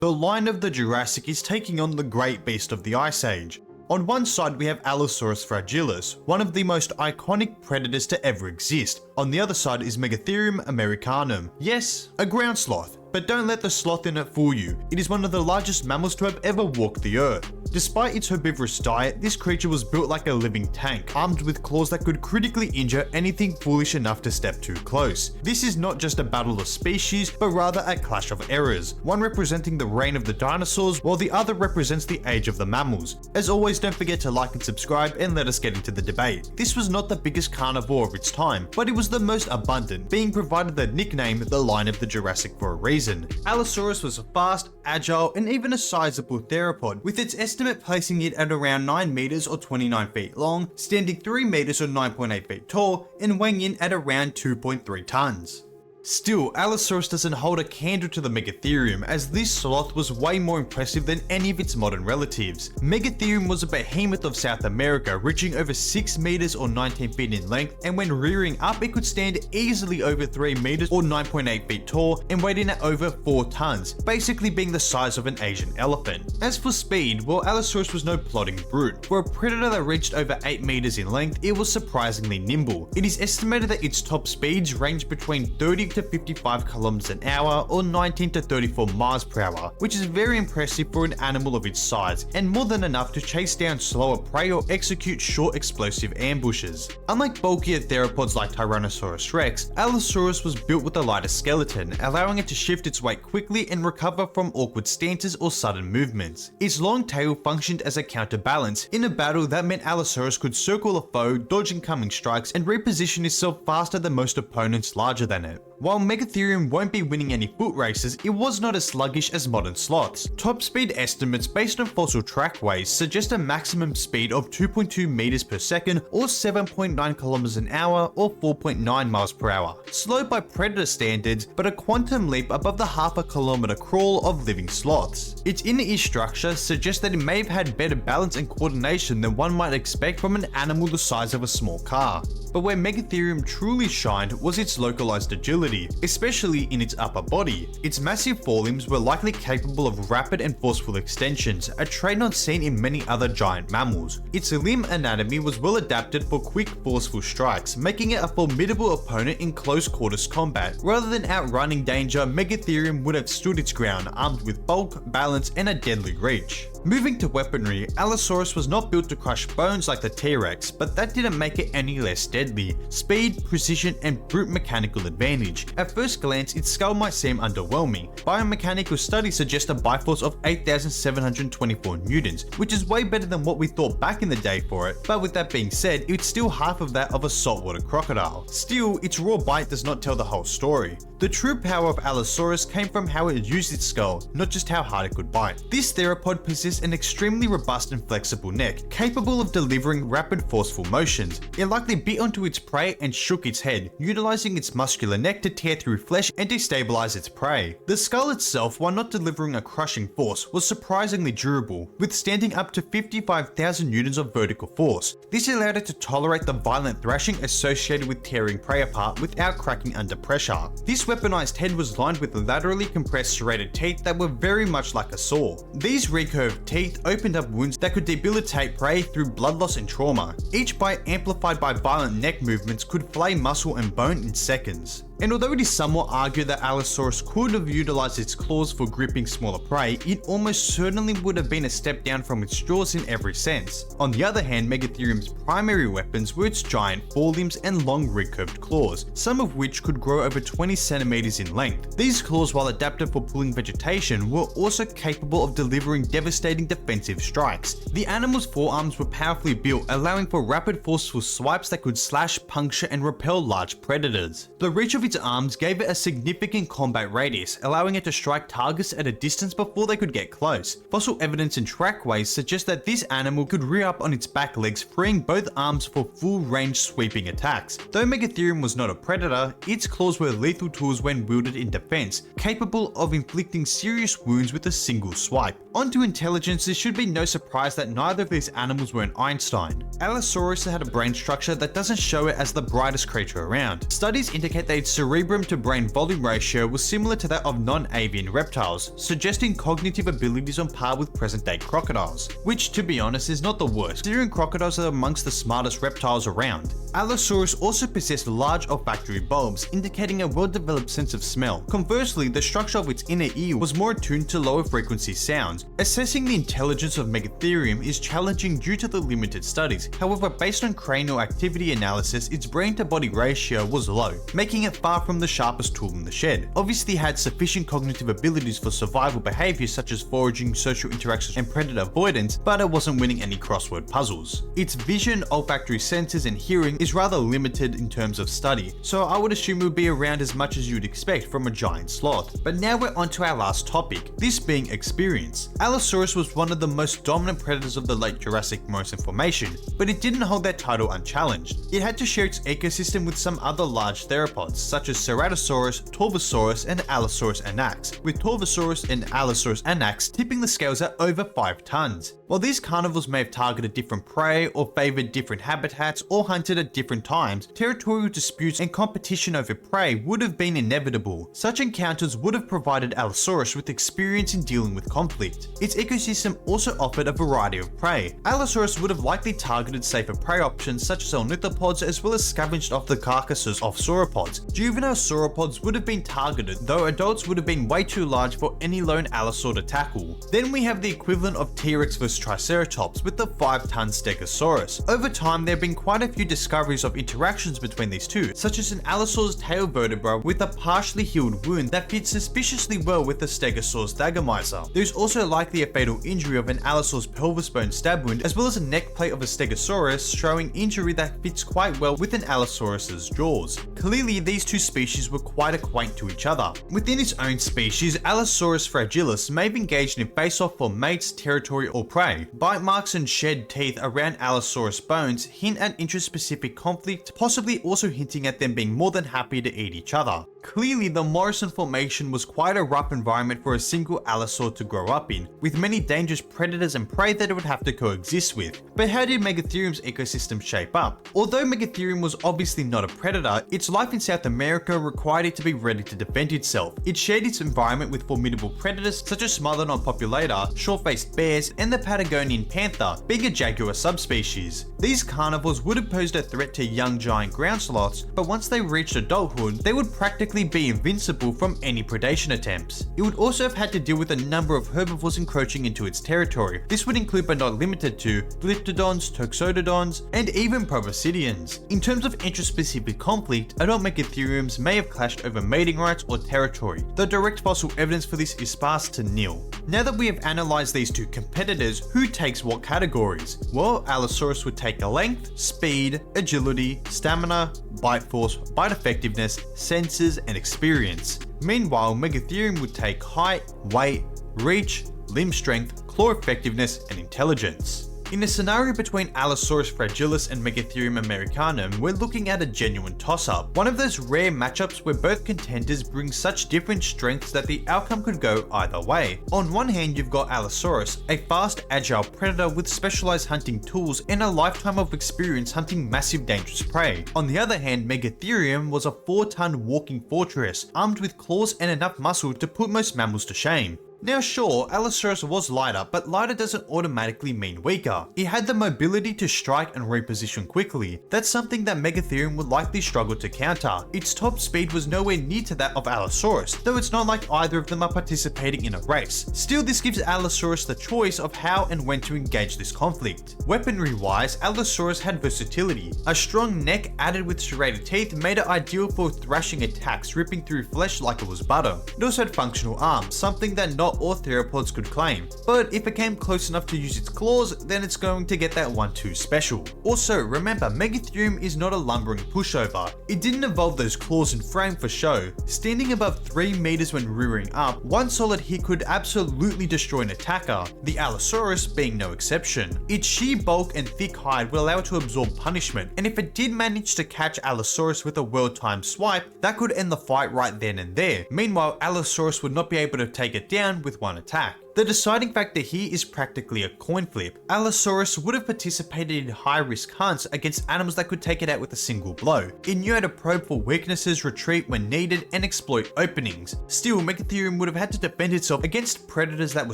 The Lion of the Jurassic is taking on the Great Beast of the Ice Age. On one side we have Allosaurus fragilis, one of the most iconic predators to ever exist. On the other side is Megatherium americanum. Yes, a ground sloth. But don't let the sloth in it fool you, it is one of the largest mammals to have ever walked the earth. Despite its herbivorous diet, this creature was built like a living tank, armed with claws that could critically injure anything foolish enough to step too close. This is not just a battle of species, but rather a clash of eras, one representing the reign of the dinosaurs, while the other represents the age of the mammals. As always, don't forget to like and subscribe, and let us get into the debate. This was not the biggest carnivore of its time, but it was the most abundant, being provided the nickname the Lion of the Jurassic for a reason. Allosaurus was fast, agile, and even a sizable theropod, with its estimate placing it at around 9 meters or 29 feet long, standing 3 meters or 9.8 feet tall, and weighing in at around 2.3 tons. Still, Allosaurus doesn't hold a candle to the Megatherium, as this sloth was way more impressive than any of its modern relatives. Megatherium was a behemoth of South America, reaching over 6 meters or 19 feet in length, and when rearing up it could stand easily over 3 meters or 9.8 feet tall and weighed in at over 4 tons, basically being the size of an Asian elephant. As for speed, well, Allosaurus was no plodding brute. For a predator that reached over 8 meters in length, it was surprisingly nimble. It is estimated that its top speeds range between 30 to 55 kilometers an hour or 19 to 34 miles per hour, which is very impressive for an animal of its size, and more than enough to chase down slower prey or execute short explosive ambushes. Unlike bulkier theropods like Tyrannosaurus rex, Allosaurus was built with a lighter skeleton, allowing it to shift its weight quickly and recover from awkward stances or sudden movements. Its long tail functioned as a counterbalance. In a battle, that meant Allosaurus could circle a foe, dodge incoming strikes, and reposition itself faster than most opponents larger than it. While Megatherium won't be winning any foot races, it was not as sluggish as modern sloths. Top speed estimates based on fossil trackways suggest a maximum speed of 2.2 meters per second or 7.9 kilometers an hour or 4.9 miles per hour. Slow by predator standards, but a quantum leap above the half a kilometer crawl of living sloths. Its inner ear structure suggests that it may have had better balance and coordination than one might expect from an animal the size of a small car. But where Megatherium truly shined was its localized agility, especially in its upper body. Its massive forelimbs were likely capable of rapid and forceful extensions, a trait not seen in many other giant mammals. Its limb anatomy was well adapted for quick, forceful strikes, making it a formidable opponent in close quarters combat. Rather than outrunning danger, Megatherium would have stood its ground, armed with bulk, balance, and a deadly reach. Moving to weaponry, Allosaurus was not built to crush bones like the T-Rex, but that didn't make it any less deadly. Speed, precision, and brute mechanical advantage. At first glance, its skull might seem underwhelming. Biomechanical studies suggest a biforce of 8,724 newtons, which is way better than what we thought back in the day for it, but with that being said, it's still half of that of a saltwater crocodile. Still, its raw bite does not tell the whole story. The true power of Allosaurus came from how it used its skull, not just how hard it could bite. This theropod possessed an extremely robust and flexible neck, capable of delivering rapid forceful motions. It likely bit onto its prey and shook its head, utilizing its muscular neck to tear through flesh and destabilize its prey. The skull itself, while not delivering a crushing force, was surprisingly durable, withstanding up to 55,000 newtons of vertical force. This allowed it to tolerate the violent thrashing associated with tearing prey apart without cracking under pressure. This weaponized head was lined with laterally compressed serrated teeth that were very much like a saw. These recurved teeth opened up wounds that could debilitate prey through blood loss and trauma. Each bite, amplified by violent neck movements, could flay muscle and bone in seconds. And although it is somewhat argued that Allosaurus could have utilized its claws for gripping smaller prey, it almost certainly would have been a step down from its jaws in every sense. On the other hand, Megatherium's primary weapons were its giant forelimbs and long recurved claws, some of which could grow over 20 centimeters in length. These claws, while adapted for pulling vegetation, were also capable of delivering devastating defensive strikes. The animal's forearms were powerfully built, allowing for rapid forceful swipes that could slash, puncture, and repel large predators. The reach of its arms gave it a significant combat radius, allowing it to strike targets at a distance before they could get close. Fossil evidence and trackways suggest that this animal could rear up on its back legs, freeing both arms for full range sweeping attacks. Though Megatherium was not a predator, its claws were lethal tools when wielded in defense, capable of inflicting serious wounds with a single swipe. Onto intelligence, it should be no surprise that neither of these animals were an Einstein. Allosaurus had a brain structure that doesn't show it as the brightest creature around. Studies indicate that its cerebrum to brain volume ratio was similar to that of non-avian reptiles, suggesting cognitive abilities on par with present-day crocodiles, which to be honest is not the worst, considering crocodiles are amongst the smartest reptiles around. Allosaurus also possessed large olfactory bulbs, indicating a well-developed sense of smell. Conversely, the structure of its inner ear was more attuned to lower frequency sounds. Assessing the intelligence of Megatherium is challenging due to the limited studies. However, based on cranial activity analysis, its brain-to-body ratio was low, making it far from the sharpest tool in the shed. Obviously, it had sufficient cognitive abilities for survival behaviors such as foraging, social interactions, and predator avoidance, but it wasn't winning any crossword puzzles. Its vision, olfactory senses, and hearing is rather limited in terms of study, so I would assume it would be around as much as you'd expect from a giant sloth. But now we're on to our last topic, this being experience. Allosaurus was one of the most dominant predators of the late Jurassic Morrison Formation, but it didn't hold that title unchallenged. It had to share its ecosystem with some other large theropods, such as Ceratosaurus, Torvosaurus, and Allosaurus anax, with Torvosaurus and Allosaurus anax tipping the scales at over 5 tons. While these carnivores may have targeted different prey or favored different habitats or hunted at different times, territorial disputes and competition over prey would have been inevitable. Such encounters would have provided Allosaurus with experience in dealing with conflict. Its ecosystem also offered a variety of prey. Allosaurus would have likely targeted safer prey options such as ornithopods, as well as scavenged off the carcasses of sauropods. Juvenile sauropods would have been targeted, though adults would have been way too large for any lone allosaur to tackle. Then we have the equivalent of T-Rex vs Triceratops with the 5-ton Stegosaurus. Over time, there have been quite a few discoveries of interactions between these two, such as an allosaur's tail vertebra with a partially healed wound that fits suspiciously well with the Stegosaurus dagomizer. There's also likely a fatal injury of an allosaur's pelvis bone stab wound, as well as a neck plate of a Stegosaurus showing injury that fits quite well with an Allosaurus's jaws. Clearly, these two species were quite acquainted to each other. Within its own species, Allosaurus fragilis may have engaged in face-off for mates, territory, or prey. Bite marks and shed teeth around Allosaurus bones hint at intraspecific conflict, possibly also hinting at them being more than happy to eat each other. Clearly, the Morrison Formation was quite a rough environment for a single allosaur to grow up in, with many dangerous predators and prey that it would have to coexist with. But how did Megatherium's ecosystem shape up? Although Megatherium was obviously not a predator, its life in South America required it to be ready to defend itself. It shared its environment with formidable predators such as Smilodon populata, short-faced bears, and the Patagonian panther, being a jaguar subspecies. These carnivores would have posed a threat to young giant ground sloths, but once they reached adulthood, they would practically be invincible from any predation attempts. It would also have had to deal with a number of herbivores encroaching into its territory. This would include but not limited to glyptodons, toxododons, and even proboscideans. In terms of intraspecific conflict, adult Megatheriums may have clashed over mating rights or territory, though direct fossil evidence for this is sparse to nil. Now that we have analysed these two competitors, who takes what categories? Well, Allosaurus would take a length, speed, agility, stamina, bite force, bite effectiveness, senses, and experience. Meanwhile, Megatherium would take height, weight, reach, limb strength, claw effectiveness, and intelligence. In a scenario between Allosaurus fragilis and Megatherium americanum, we're looking at a genuine toss-up. One of those rare matchups where both contenders bring such different strengths that the outcome could go either way. On one hand, you've got Allosaurus, a fast, agile predator with specialized hunting tools and a lifetime of experience hunting massive dangerous prey. On the other hand, Megatherium was a 4-ton walking fortress, armed with claws and enough muscle to put most mammals to shame. Now sure, Allosaurus was lighter, but lighter doesn't automatically mean weaker. It had the mobility to strike and reposition quickly. That's something that Megatherium would likely struggle to counter. Its top speed was nowhere near to that of Allosaurus, though it's not like either of them are participating in a race. Still, this gives Allosaurus the choice of how and when to engage this conflict. Weaponry wise, Allosaurus had versatility. A strong neck added with serrated teeth made it ideal for thrashing attacks, ripping through flesh like it was butter. It also had functional arms, something that not all theropods could claim, but if it came close enough to use its claws, then it's going to get that 1-2 special. Also, remember, Megatherium is not a lumbering pushover. It didn't evolve those claws and frame for show. Standing above 3 meters when rearing up, one solid hit could absolutely destroy an attacker, the Allosaurus being no exception. Its sheer bulk and thick hide would allow it to absorb punishment, and if it did manage to catch Allosaurus with a well-timed swipe, that could end the fight right then and there. Meanwhile, Allosaurus would not be able to take it down round with one attack. The deciding factor here is practically a coin flip. Allosaurus would have participated in high-risk hunts against animals that could take it out with a single blow. It knew how to probe for weaknesses, retreat when needed, and exploit openings. Still, Megatherium would have had to defend itself against predators that were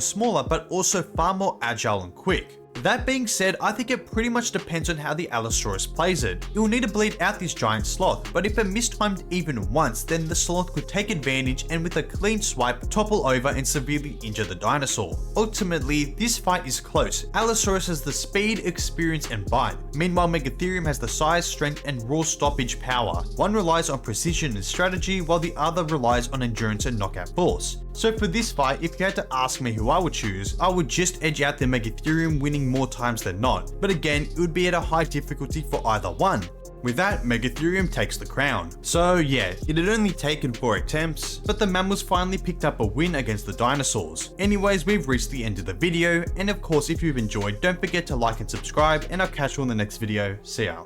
smaller but also far more agile and quick. That being said, I think it pretty much depends on how the Allosaurus plays it. It will need to bleed out this giant sloth, but if it mistimed even once, then the sloth could take advantage and with a clean swipe, topple over and severely injure the dinosaur. Ultimately, this fight is close. Allosaurus has the speed, experience and bite. Meanwhile, Megatherium has the size, strength and raw stoppage power. One relies on precision and strategy, while the other relies on endurance and knockout force. So for this fight, if you had to ask me who I would choose, I would just edge out the Megatherium, winning more times than not. But again, it would be at a high difficulty for either one. With that, Megatherium takes the crown. So yeah, it had only taken 4 attempts, but the mammals finally picked up a win against the dinosaurs. Anyways, we've reached the end of the video, and of course if you've enjoyed, don't forget to like and subscribe, and I'll catch you on the next video. See ya.